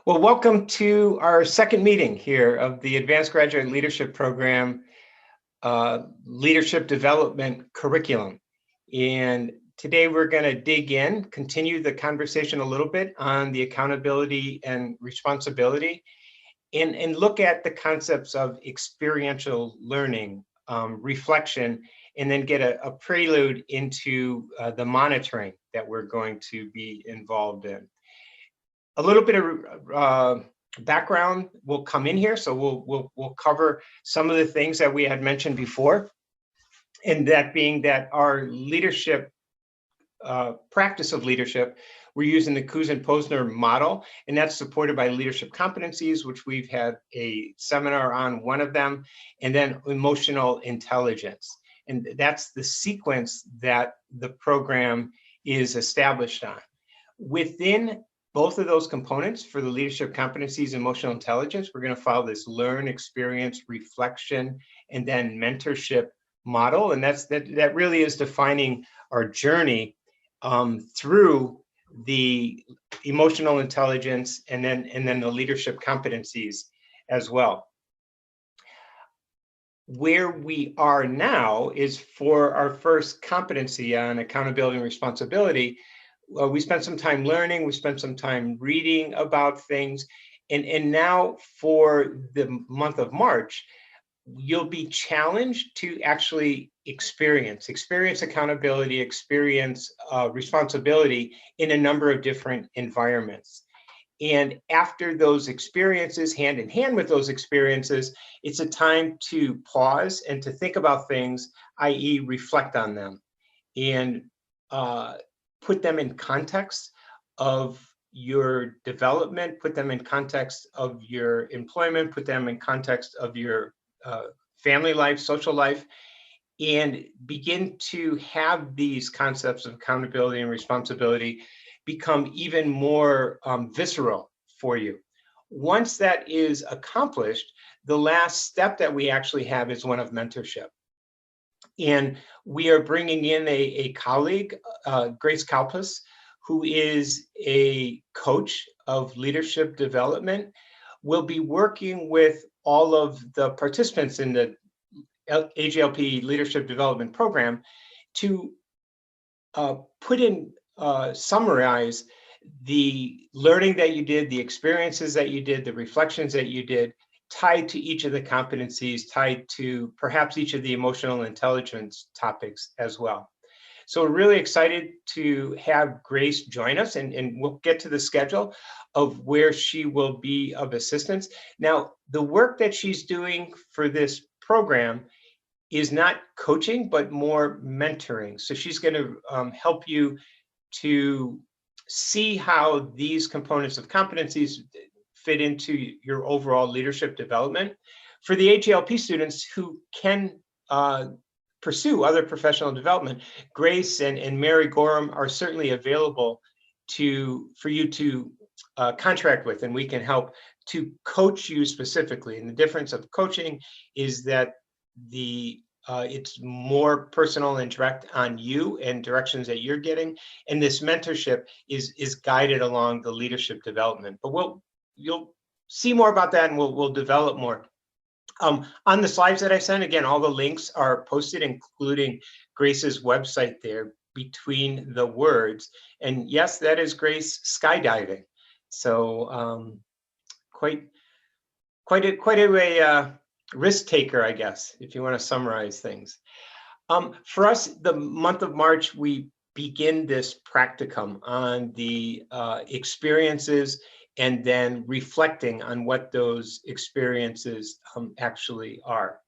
Well, welcome to our second meeting here of the Advanced Graduate Leadership Program Leadership Development Curriculum. And today we're going to dig in, continue the conversation a little bit on the accountability and responsibility, and look at the concepts of experiential learning, reflection, and then get a prelude into the monitoring that we're going to be involved in. A little bit of background will come in here, so we'll cover some of the things that we had mentioned before, and that being that our leadership practice of leadership, we're using the Kusin-Posner model, and that's supported by leadership competencies, which we've had a seminar on one of them, and then emotional intelligence. And that's the sequence that the program is established on. Within both of those components for the leadership competencies, emotional intelligence, we're going to follow this learn, experience, reflection, and then mentorship model. And that really is defining our journey through the emotional intelligence and then the leadership competencies as well. Where we are now is for our first competency on accountability and responsibility. We spent some time learning, we spent some time reading about things, and now for the month of March, you'll be challenged to actually experience accountability, experience responsibility in a number of different environments. And after those experiences, hand in hand with those experiences, it's a time to pause and to think about things, i.e. reflect on them, and put them in context of your development, put them in context of your employment, put them in context of your family life, social life, and begin to have these concepts of accountability and responsibility become even more visceral for you. Once that is accomplished, the last step that we actually have is one of mentorship. And we are bringing in a colleague, Grace Kalpas, who is a coach of leadership development. We'll be working with all of the participants in the AGLP Leadership Development Program to summarize the learning that you did, the experiences that you did, the reflections that you did, tied to each of the competencies, tied to perhaps each of the emotional intelligence topics as well. So we're really excited to have Grace join us, and we'll get to the schedule of where she will be of assistance. Now, the work that she's doing for this program is not coaching, but more mentoring. So she's going to help you to see how these components of competencies fit into your overall leadership development. For the AGLP students who can pursue other professional development, Grace and Mary Gorham are certainly available for you to contract with, and we can help to coach you specifically. And the difference of coaching is that it's more personal and direct on you and directions that you're getting, and this mentorship is guided along the leadership development. But you'll see more about that, and we'll develop more. On the slides that I sent, again, all the links are posted, including Grace's website there between the words. And yes, that is Grace skydiving. So quite a risk taker, I guess, if you want to summarize things. For us, the month of March, we begin this practicum on the experiences and then reflecting on what those experiences actually are.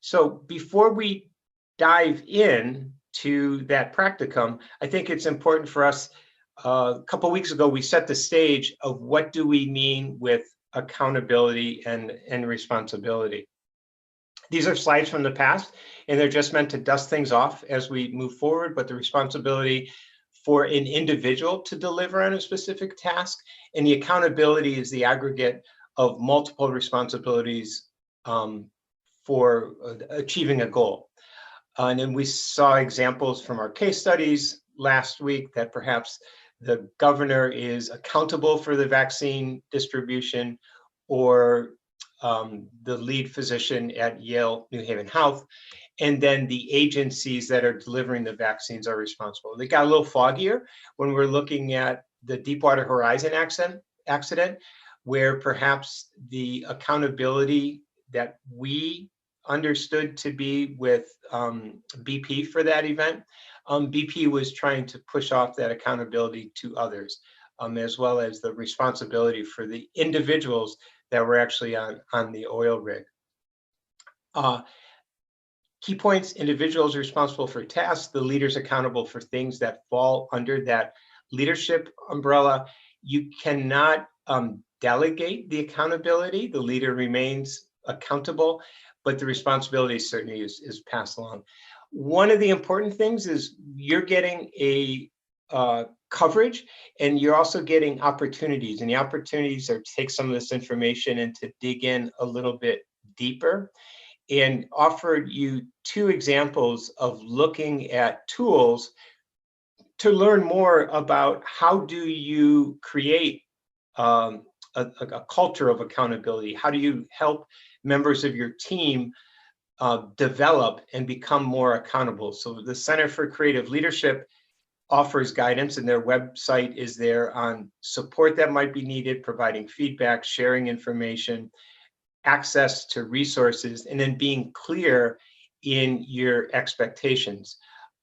So before we dive in to that practicum, I think it's important for us, a couple of weeks ago, we set the stage of what do we mean with accountability and responsibility. These are slides from the past, and they're just meant to dust things off as we move forward, but the responsibility for an individual to deliver on a specific task, and the accountability is the aggregate of multiple responsibilities for achieving a goal. And then we saw examples from our case studies last week that perhaps the governor is accountable for the vaccine distribution, or the lead physician at Yale New Haven Health, and then the agencies that are delivering the vaccines are responsible. They got a little foggier when we're looking at the Deepwater Horizon accident, where perhaps the accountability that we understood to be with BP for that event, BP was trying to push off that accountability to others, as well as the responsibility for the individuals that were actually on the oil rig. Key points: individuals responsible for tasks, the leaders accountable for things that fall under that leadership umbrella. You cannot delegate the accountability. The leader remains accountable, but the responsibility certainly is passed along. One of the important things is you're getting a coverage, and you're also getting opportunities, and the opportunities are to take some of this information and to dig in a little bit deeper, and offered you 2 examples of looking at tools to learn more about how do you create a culture of accountability. How do you help members of your team develop and become more accountable? So the Center for Creative Leadership offers guidance, and their website is there on support that might be needed, providing feedback, sharing information, access to resources, and then being clear in your expectations.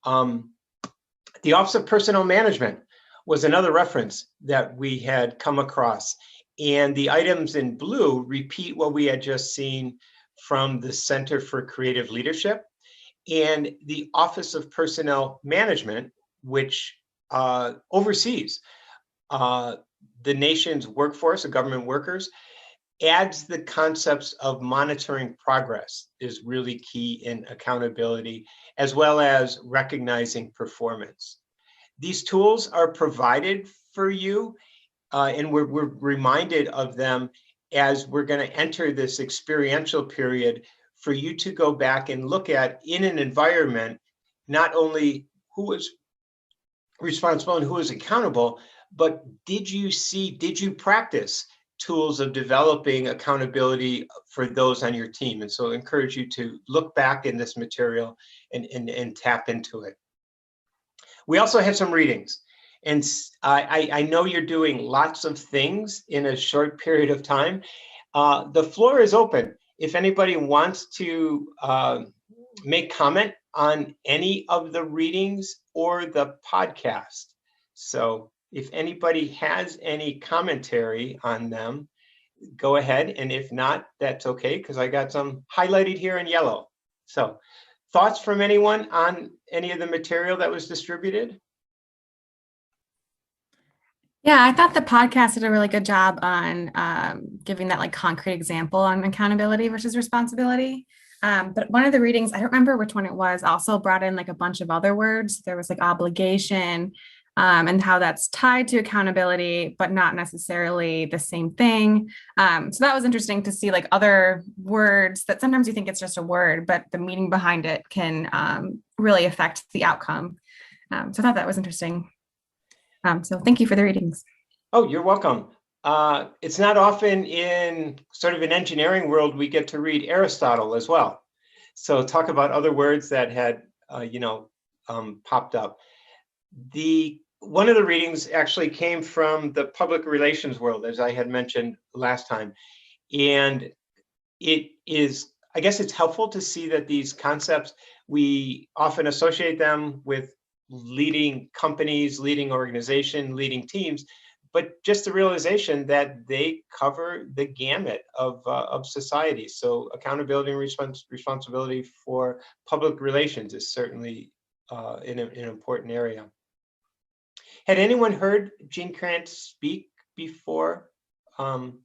The Office of Personnel Management was another reference that we had come across, and the items in blue repeat what we had just seen from the Center for Creative Leadership. And the Office of Personnel Management, which oversees the nation's workforce of government workers, adds the concepts of monitoring progress is really key in accountability, as well as recognizing performance. These tools are provided for you, and we're reminded of them as we're going to enter this experiential period for you to go back and look at, in an environment, not only who is responsible and who is accountable, but did you practice tools of developing accountability for those on your team? And so I encourage you to look back in this material and tap into it. We also have some readings, and I know you're doing lots of things in a short period of time. The floor is open. If anybody wants to make comment on any of the readings or the podcast. So if anybody has any commentary on them, go ahead. And if not, that's okay, because I got some highlighted here in yellow. So thoughts from anyone on any of the material that was distributed? Yeah, I thought the podcast did a really good job on giving that like concrete example on accountability versus responsibility. But one of the readings, I don't remember which one it was, also brought in like a bunch of other words. There was like obligation, and how that's tied to accountability, but not necessarily the same thing. So that was interesting to see like other words that sometimes you think it's just a word, but the meaning behind it can really affect the outcome. So I thought that was interesting. So thank you for the readings. Oh, you're welcome. It's not often in sort of an engineering world we get to read Aristotle as well. So talk about other words that had, popped up. One of the readings actually came from the public relations world, as I had mentioned last time. And it is, I guess it's helpful to see that these concepts, we often associate them with leading companies, leading organizations, leading teams, but just the realization that they cover the gamut of society. So accountability and responsibility for public relations is certainly an important area. Had anyone heard Gene Krantz speak before? The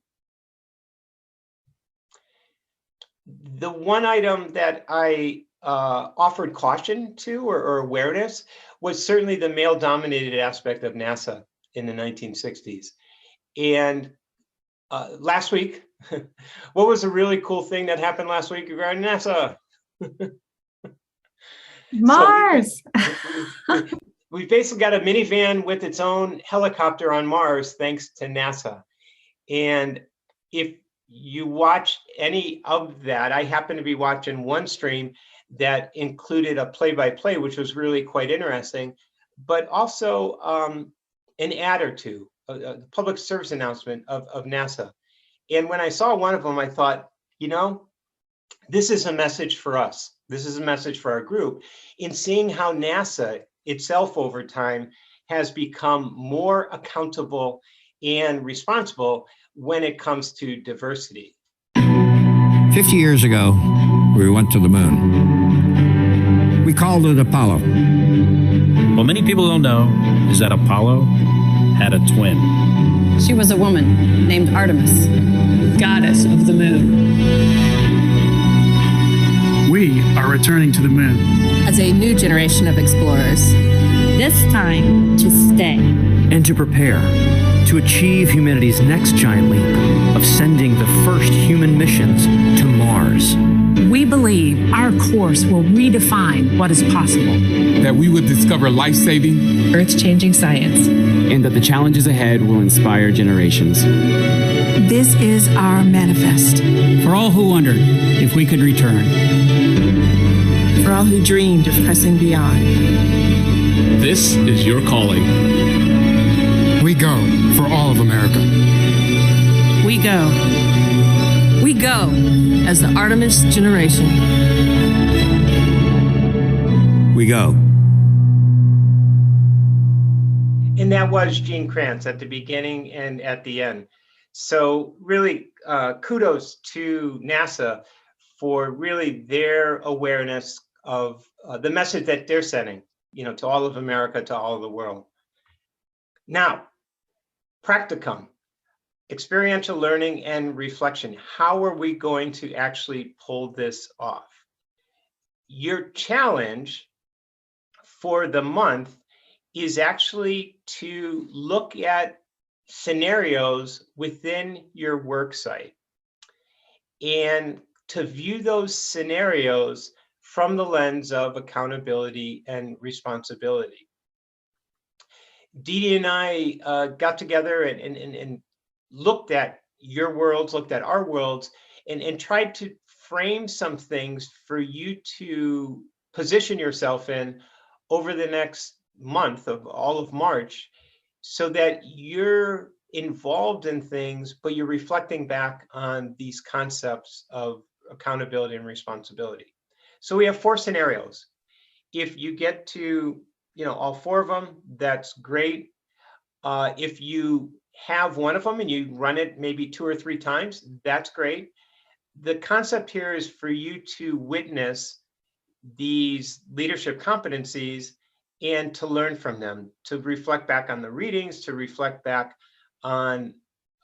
one item that I offered caution to, or awareness, was certainly the male-dominated aspect of NASA in the 1960s. And last week, what was a really cool thing that happened last week regarding NASA? Mars. we've basically got a minivan with its own helicopter on Mars, thanks to NASA. And if you watch any of that, I happen to be watching one stream that included a play-by-play, which was really quite interesting, but also an ad or two, a public service announcement of NASA. And when I saw one of them, I thought, you know, this is a message for us. This is a message for our group in seeing how NASA itself over time has become more accountable and responsible when it comes to diversity. 50 years ago, we went to the moon. We called it Apollo. What many people don't know is that Apollo had a twin. She was a woman named Artemis, goddess of the moon. We are returning to the moon as a new generation of explorers. This time to stay. And to prepare to achieve humanity's next giant leap of sending the first human missions to Mars. We believe our course will redefine what is possible. That we would discover life-saving, earth-changing science. And that the challenges ahead will inspire generations. This is our manifest. For all who wondered if we could return. For all who dreamed of pressing beyond. This is your calling. We go for all of America. We go. We go as the Artemis generation. We go. And that was Gene Kranz at the beginning and at the end. So really kudos to NASA for really their awareness of the message that they're sending, you know, to all of America, to all of the world. Now, practicum, experiential learning and reflection. How are we going to actually pull this off? Your challenge for the month is actually to look at scenarios within your work site and to view those scenarios from the lens of accountability and responsibility. Dee Dee and I got together and looked at your worlds, looked at our worlds, and tried to frame some things for you to position yourself in over the next month of all of March, so that you're involved in things, but you're reflecting back on these concepts of accountability and responsibility. So we have 4 scenarios. If you get to, you know, all 4 of them, that's great. If you have one of them and you run it maybe 2 or 3 times, that's great. The concept here is for you to witness these leadership competencies and to learn from them, to reflect back on the readings, to reflect back on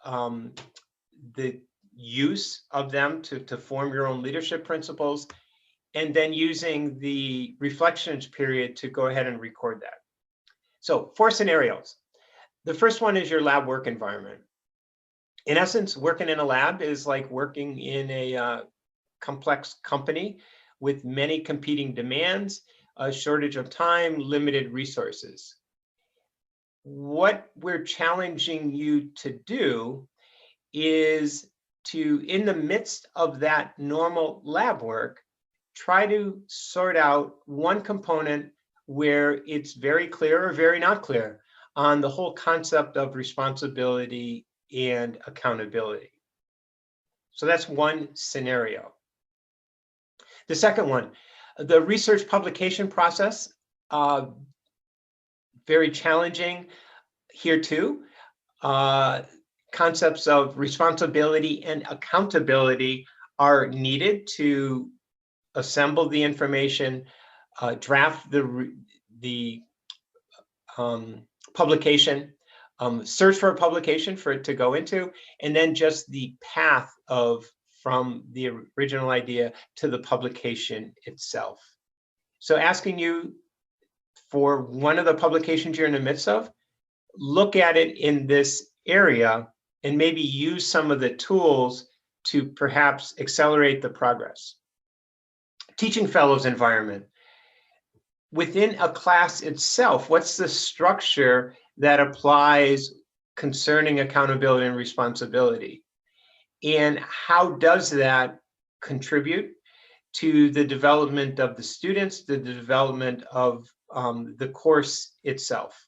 the use of them to form your own leadership principles, and then using the reflections period to go ahead and record that. So 4 scenarios. The first one is your lab work environment. In essence, working in a lab is like working in a complex company with many competing demands, a shortage of time, limited resources. What we're challenging you to do is to, in the midst of that normal lab work, try to sort out one component where it's very clear or very not clear on the whole concept of responsibility and accountability. So that's one scenario. The second one, the research publication process, very challenging here too. Concepts of responsibility and accountability are needed to assemble the information, draft the publication, search for a publication for it to go into, and then just the path of from the original idea to the publication itself. So asking you for one of the publications you're in the midst of, look at it in this area and maybe use some of the tools to perhaps accelerate the progress. Teaching fellows environment. within a class itself, what's the structure that applies concerning accountability and responsibility? And how does that contribute to the development of the students, the development of the course itself?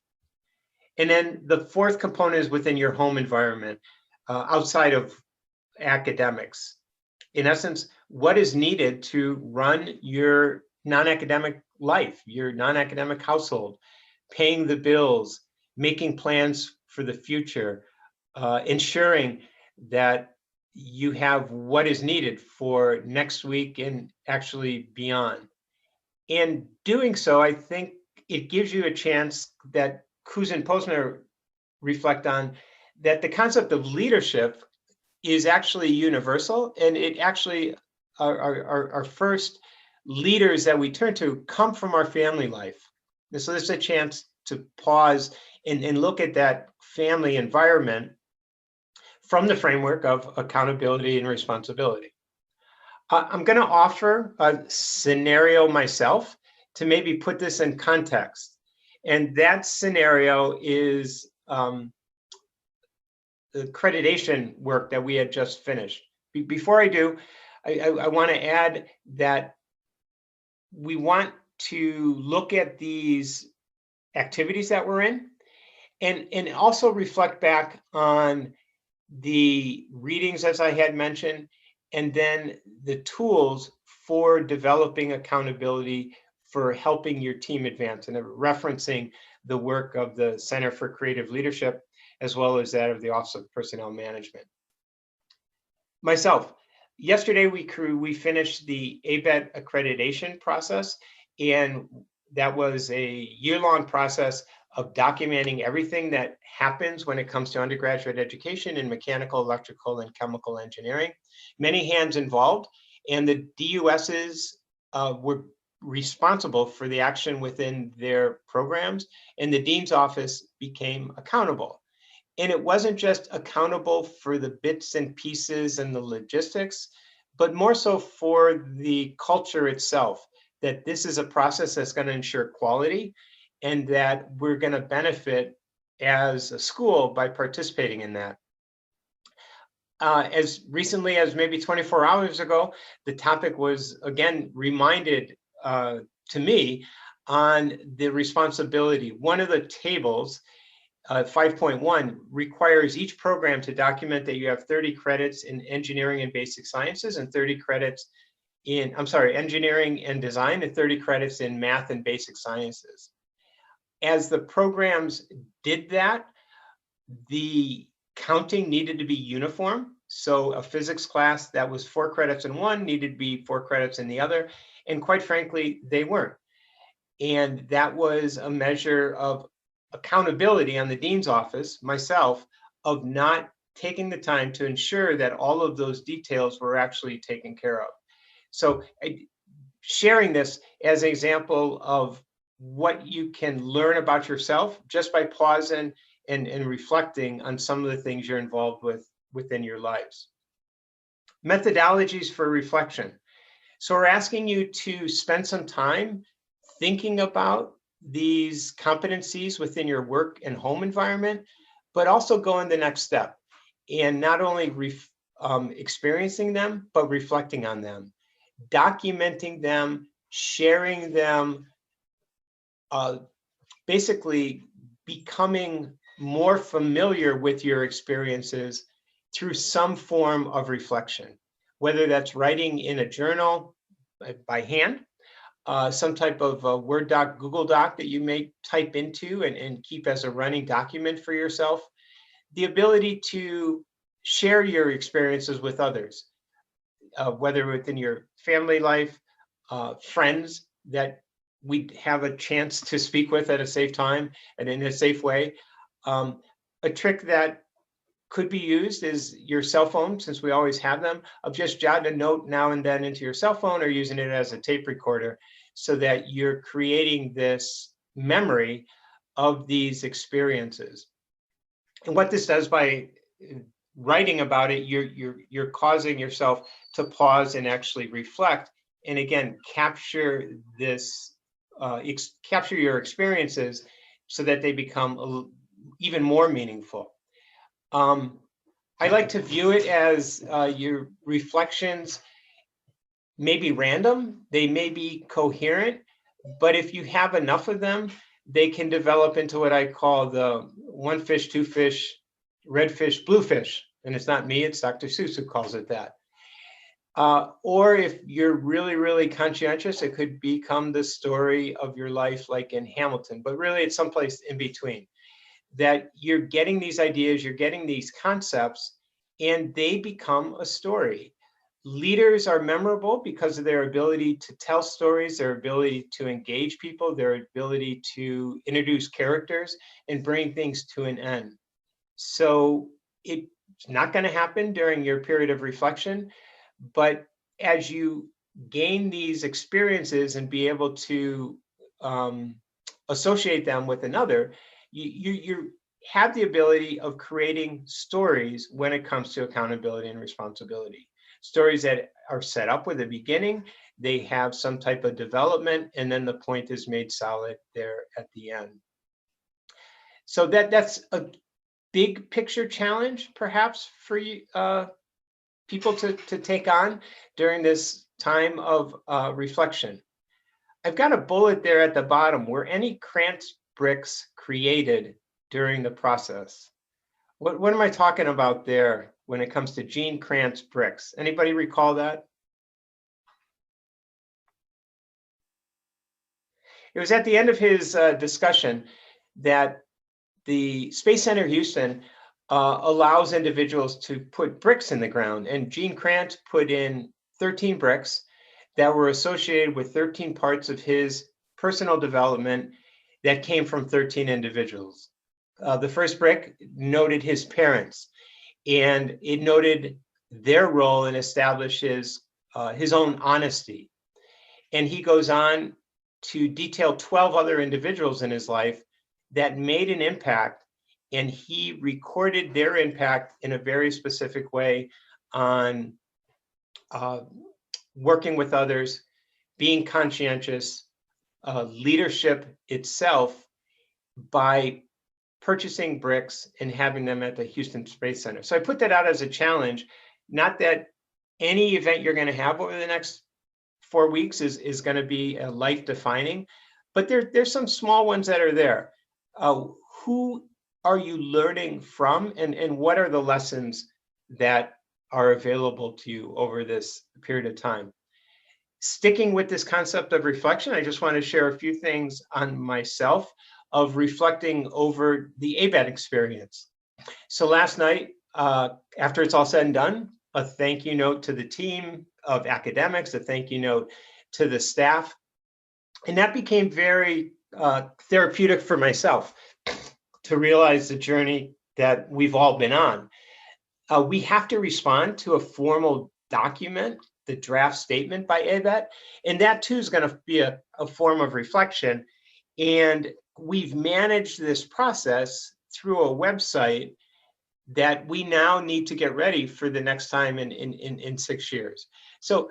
And then the fourth component is within your home environment, outside of academics. In essence, what is needed to run your non-academic life, your non-academic household, paying the bills, making plans for the future, ensuring that you have what is needed for next week and actually beyond. And doing so, I think it gives you a chance that Kuz and Posner reflect on, that the concept of leadership is actually universal, and it actually, our first leaders that we turn to come from our family life. And so there's a chance to pause and look at that family environment from the framework of accountability and responsibility. I'm going to offer a scenario myself to maybe put this in context. And that scenario is the accreditation work that we had just finished. Before I do, I want to add that we want to look at these activities that we're in and also reflect back on the readings, as I had mentioned, and then the tools for developing accountability for helping your team advance, and referencing the work of the Center for Creative Leadership, as well as that of the Office of Personnel Management. Myself, yesterday we finished the ABET accreditation process, and that was a year-long process of documenting everything that happens when it comes to undergraduate education in mechanical, electrical, and chemical engineering. Many hands involved, and the DUSs were responsible for the action within their programs, and the dean's office became accountable. And it wasn't just accountable for the bits and pieces and the logistics, but more so for the culture itself, that this is a process that's going to ensure quality, and that we're going to benefit as a school by participating in that. As recently as maybe 24 hours ago, the topic was again reminded to me on the responsibility. One of the tables, 5.1, requires each program to document that you have 30 credits in engineering and basic sciences, and 30 credits in, engineering and design, and 30 credits in math and basic sciences. As the programs did that, the counting needed to be uniform. So a physics class that was 4 credits in one needed to be 4 credits in the other. And quite frankly, they weren't. And that was a measure of accountability on the dean's office, myself, of not taking the time to ensure that all of those details were actually taken care of. So sharing this as an example of what you can learn about yourself just by pausing and reflecting on some of the things you're involved with within your lives. Methodologies for reflection. So we're asking you to spend some time thinking about these competencies within your work and home environment, but also going the next step and not only experiencing them, but reflecting on them, documenting them, sharing them, basically becoming more familiar with your experiences through some form of reflection, whether that's writing in a journal by hand, some type of Word doc, Google Doc that you may type into and keep as a running document for yourself, the ability to share your experiences with others, whether within your family life, friends that we have a chance to speak with at a safe time and in a safe way. A trick that could be used is your cell phone, since we always have them, of just jotting a note now and then into your cell phone or using it as a tape recorder, so that you're creating this memory of these experiences. And what this does by writing about it, you're causing yourself to pause and actually reflect, and again, capture this capture your experiences so that they become even more meaningful. I like to view it as your reflections may be random, they may be coherent, but if you have enough of them, they can develop into what I call the one fish, two fish, red fish, blue fish. And it's not me, it's Dr. Seuss who calls it that. Or if you're really, really conscientious, it could become the story of your life, like in Hamilton, but really it's someplace in between. That you're getting these ideas, you're getting these concepts, and they become a story. Leaders are memorable because of their ability to tell stories, their ability to engage people, their ability to introduce characters and bring things to an end. So it's not going to happen during your period of reflection, but as you gain these experiences and be able to associate them with another, you have the ability of creating stories when it comes to accountability and responsibility. Stories that are set up with a beginning, they have some type of development, and then the point is made solid there at the end. So that's a big picture challenge, perhaps, for you, people to take on during this time of reflection. I've got a bullet there at the bottom. Were any Krantz bricks created during the process? What am I talking about there when it comes to Gene Krantz bricks? Anybody recall that? It was at the end of his discussion that the Space Center Houston allows individuals to put bricks in the ground, and Gene Krantz put in 13 bricks that were associated with 13 parts of his personal development that came from 13 individuals. The first brick noted his parents, and it noted their role and establishes his own honesty. And he goes on to detail 12 other individuals in his life that made an impact, and he recorded their impact in a very specific way on working with others, being conscientious, leadership itself, by purchasing bricks and having them at the Houston Space Center. So I put that out as a challenge, not that any event you're going to have over the next 4 weeks is going to be life defining, but there's some small ones that are there. Who are you learning from, and what are the lessons that are available to you over this period of time? Sticking with this concept of reflection, I just want to share a few things on myself of reflecting over the ABET experience. So last night, after it's all said and done, a thank you note to the team of academics, a thank you note to the staff. And that became very therapeutic for myself to realize the journey that we've all been on. We have to respond to a formal document, the draft statement by ABET, and that too is going to be a form of reflection. And we've managed this process through a website that we now need to get ready for the next time in 6 years. So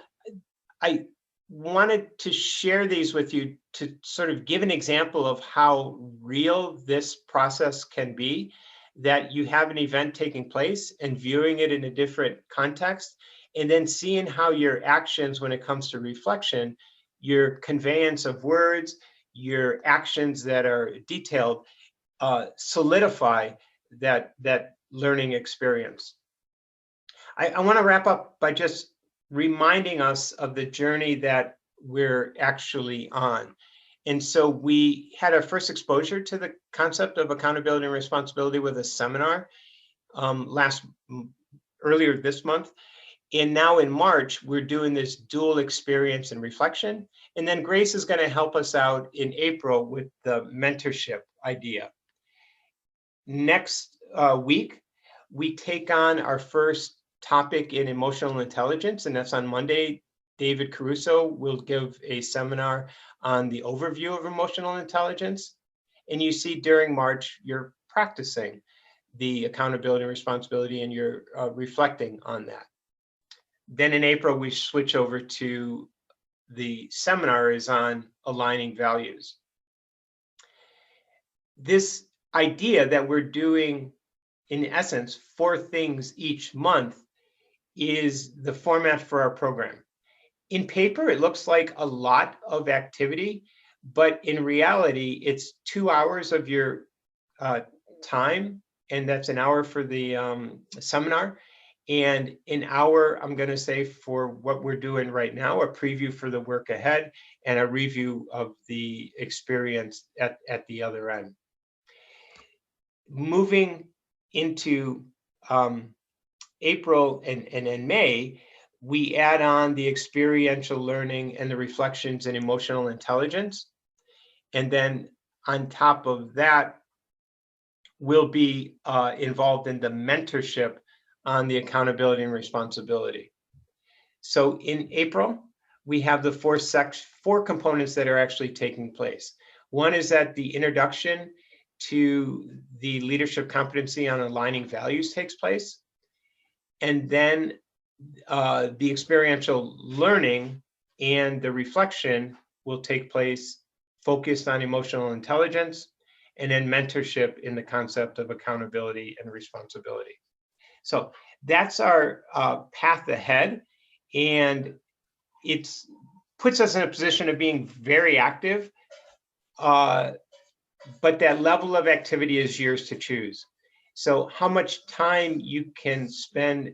I wanted to share these with you to sort of give an example of how real this process can be, that you have an event taking place and viewing it in a different context, and then seeing how your actions when it comes to reflection, your conveyance of words, your actions that are detailed, solidify that learning experience. I want to wrap up by just reminding us of the journey that we're actually on. And so we had our first exposure to the concept of accountability and responsibility with a seminar earlier this month. And now in March, we're doing this dual experience and reflection. And then Grace is going to help us out in April with the mentorship idea. Next week, we take on our first topic in emotional intelligence, and that's on Monday. David Caruso will give a seminar on the overview of emotional intelligence. And you see during March, you're practicing the accountability and responsibility, and you're reflecting on that. Then in April, we switch over to the seminar is on aligning values. This idea that we're doing, in essence, 4 things each month is the format for our program. In paper, it looks like a lot of activity, but in reality, it's 2 hours of your time, and that's an hour for the seminar, and an hour, I'm going to say, for what we're doing right now, a preview for the work ahead, and a review of the experience at the other end. Moving into April and in May, we add on the experiential learning and the reflections and emotional intelligence. And then on top of that, we'll be involved in the mentorship on the accountability and responsibility. So in April, we have the 4 components that are actually taking place. One is that the introduction to the leadership competency on aligning values takes place. And then the experiential learning and the reflection will take place focused on emotional intelligence, and then mentorship in the concept of accountability and responsibility. So that's our path ahead, and it puts us in a position of being very active, but that level of activity is yours to choose. So how much time you can spend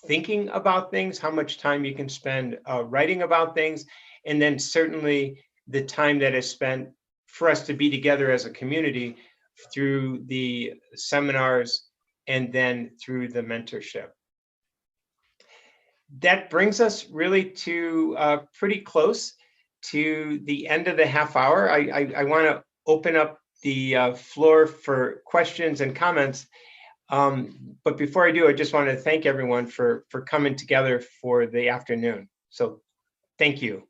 thinking about things, how much time you can spend writing about things, and then certainly the time that is spent for us to be together as a community through the seminars and then through the mentorship. That brings us really to pretty close to the end of the half hour. I want to open up the floor for questions and comments. But before I do, I just want to thank everyone for coming together for the afternoon. So thank you.